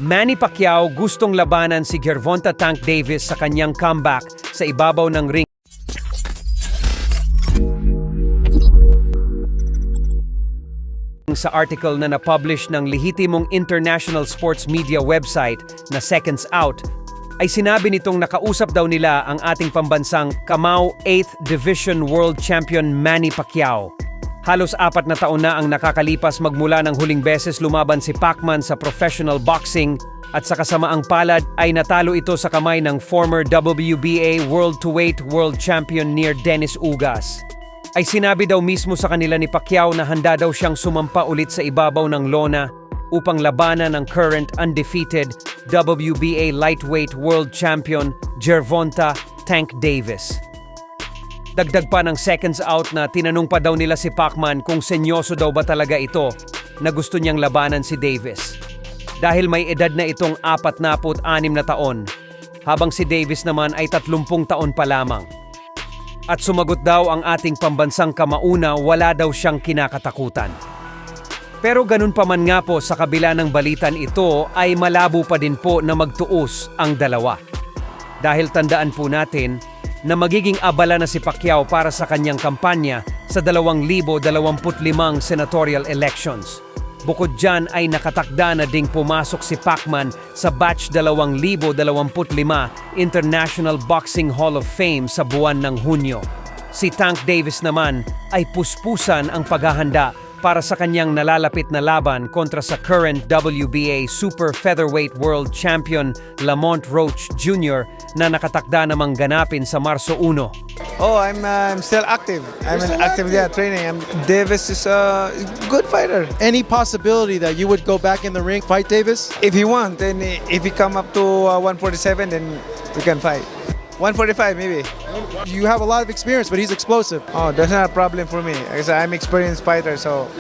Manny Pacquiao gustong labanan si Gervonta Tank Davis sa kanyang comeback sa ibabaw ng ring. Sa article na na-publish ng lehitimong international sports media website na Seconds Out, ay sinabi nitong nakausap daw nila ang ating pambansang Kamao 8th Division World Champion Manny Pacquiao. Halos 4 na taon na ang nakakalipas magmula ng huling beses lumaban si Pacman sa professional boxing at sa kasamaang palad ay natalo ito sa kamay ng former WBA World Welterweight World Champion Nir Dennis Ugas. Ay sinabi daw mismo sa kanila ni Pacquiao na handa daw siyang sumampa ulit sa ibabaw ng lona upang labanan ang current undefeated WBA Lightweight World Champion Gervonta Tank Davis. Dagdag pa ng Seconds Out na tinanong pa daw nila si Pacman kung seryoso daw ba talaga ito na gusto niyang labanan si Davis. Dahil may edad na itong 46 na taon, habang si Davis naman ay 30 taon pa lamang. At sumagot daw ang ating pambansang kamauna, wala daw siyang kinakatakutan. Pero ganun pa man nga po, sa kabila ng balitan ito ay malabo pa din po na magtuos ang dalawa. Dahil tandaan po natin na magiging abala na si Pacquiao para sa kanyang kampanya sa 2025 senatorial elections. Bukod dyan ay nakatakda na ding pumasok si Pacman sa batch 2025 International Boxing Hall of Fame sa buwan ng Hunyo. Si Tank Davis naman ay puspusan ang paghahanda para sa kanyang nalalapit na laban kontra sa current WBA Super Featherweight World Champion Lamont Roach Jr. na nakatakda namang ganapin sa Marso 1. Oh, I'm still active. I'm active, training. Davis is a good fighter. Any possibility that you would go back in the ring, fight Davis? If he want, and if he come up to 147, then we can fight. 145 maybe. You have a lot of experience, but he's explosive. Oh, that's not a problem for me. Because I'm experienced fighter, so